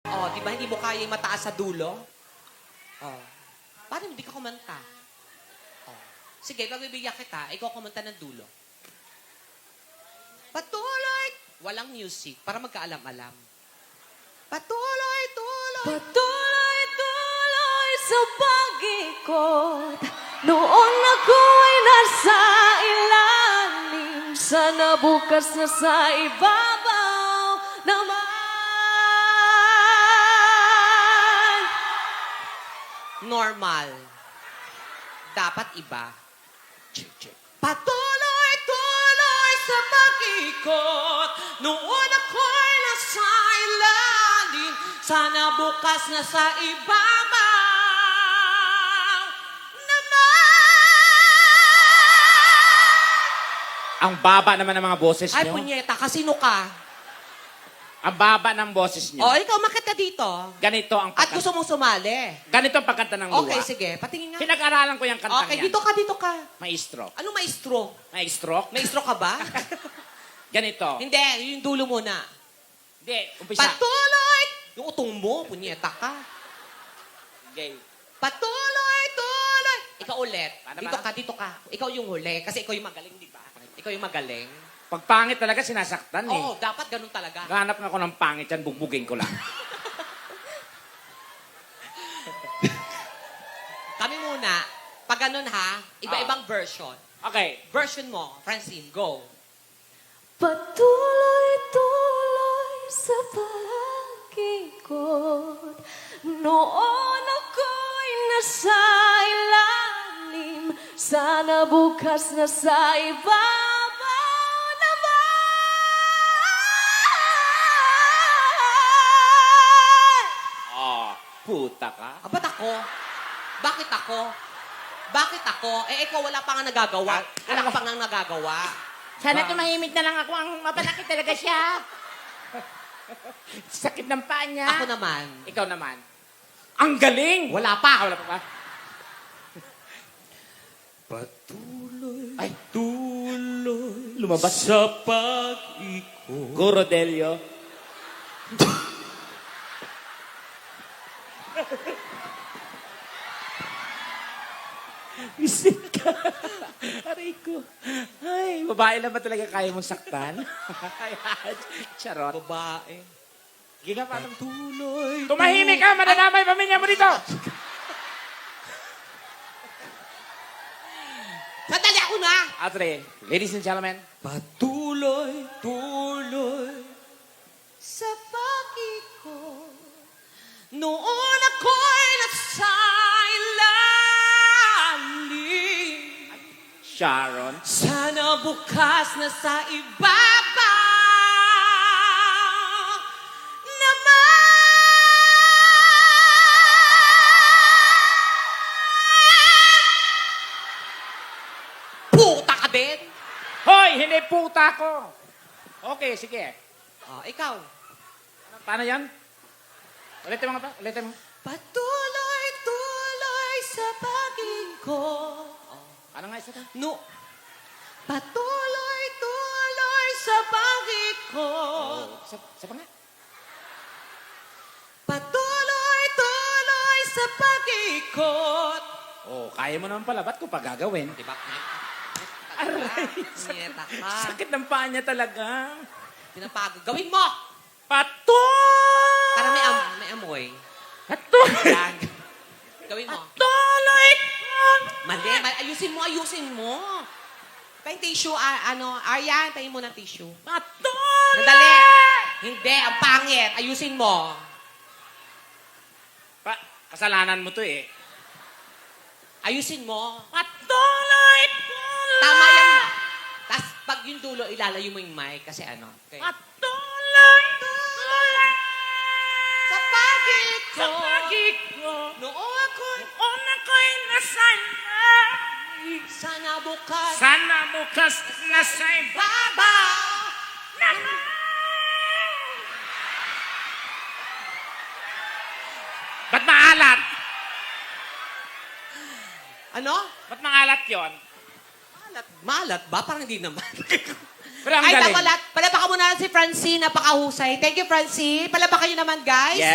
Oh, di ba hindi mo kaya yung mataas sa dulo? Oh. Paano hindi ka kumanta? Oh. Sige, pagbibigyan kita, ikaw kumanta ng dulo. Patuloy! Walang music, para magkaalam-alam. Patuloy, tuloy! Patuloy-tuloy sa pag-ikot. Noon ako'y nasa ilalim. Sana bukas na sa ibabaw naman. Normal. Dapat iba. Patuloy-tuloy sa pag-ikot. Noon ako'y nasa ilalim. Sana bukas na sa ibabaw naman. Ang baba naman ng mga boses Ay, nyo. punyeta, kasino ka? Ang baba ng boses nyo. O, ikaw, makit ka dito. Ganito ang At gusto mong sumali. Ganito ang pagkanta ng luwa. Okay, sige. Patingin nga. Pinag-aralan ko yung kantang Okay, yan. dito ka, dito ka. Maestro. Ano maestro? Maestro? Maestro ka ba? Ganito. Hindi, yung dulo muna. Hindi, umpisa. Patuloy! Yung utong mo, punyeta ka. Okay. Patuloy, tuloy. Ikaw ulit. Paano Dito ba? ka, dito ka. Ikaw yung huli. Kasi ikaw yung magaling, di ba? Ikaw yung magaling. Pag pangit talaga, sinasaktan eh. Oo, dapat ganun talaga. Ganap nga ako ng pangit yan, bugbugin ko lang. Kami muna. Pag ganun ha, iba-ibang version. Okay. Version mo, Francine, go. Patuloy-tuloy sa pag-ikot. Noon ako'y nasa ilalim. Sana bukas na sa ibabaw naman. Oh, puta ka. Ah, ba't ako? Bakit ako? Bakit ako? Eh, ikaw wala pa nga nagagawa. Wala ka pa nga nagagawa. Sana tumahimik na lang ako. Ang mapanakit talaga siya. Sakit ng paa niya. Ako naman. Ikaw naman. Ang galing! Wala pa. Wala pa ba? Patuloy, Ay. tuloy Lumabas. sa pag-ikot. Gorodelio. Visit ka. Aray ko. Ay, babae lang ba talaga kaya mong saktan? Charot. Babae. Sige nga, paano? Tuloy. Tumahimik ka! Madadamay pamilya mo dito! Sandali ako na! Atre, ladies and gentlemen, Patuloy, tuloy sa pag-ikot. Noon ako'y nasa ilalim. Sharon. Sana bukas na sa ibabaw naman. Puta ka din! Hoy! Hindi puta ko! Okay, sige. Oh, ikaw. Paano yan? Ulitin mo nga pa. Ulitin mo. Patuloy-tuloy sa pag-ikot. Ano nga isa to? No. Patuloy-tuloy sa pag-ikot. Isa pa nga. Patuloy-tuloy sa pag-ikot. Oh, kaya mo naman pala. Ba't ko pa gagawin? Diba? Aray! Nieta ka. Sakit ng paa niya talaga. Pinapagod. Gawin mo! Patuloy! Para may amoy. Patuloy! Yan. Gawin mo. Patuloy! Mali. Ayusin mo. Pa yung tissue, Aryan, tayo mo ng tissue. Patuloy! Nadali. Hindi, ang pangit. Ayusin mo. Kasalanan mo to eh. Ayusin mo. Patuloy! Tama yan. Tapos pag yung dulo, ilalayo mo yung mic kasi okay. Patuloy! Sa pagit Sa ko, pagig ko, noong ako'y noon ako'y nasa ilalim. sana bukas Sana bukas nasa iba babaw. naman. Ba't maalat? Ano? Ba't maalat yon? Malat ba? Parang hindi naman. Pero ang Ay, galing. palapakan mo na si Francine. Napakahusay. Thank you, Francine. Palapakan nyo naman, guys. Yes.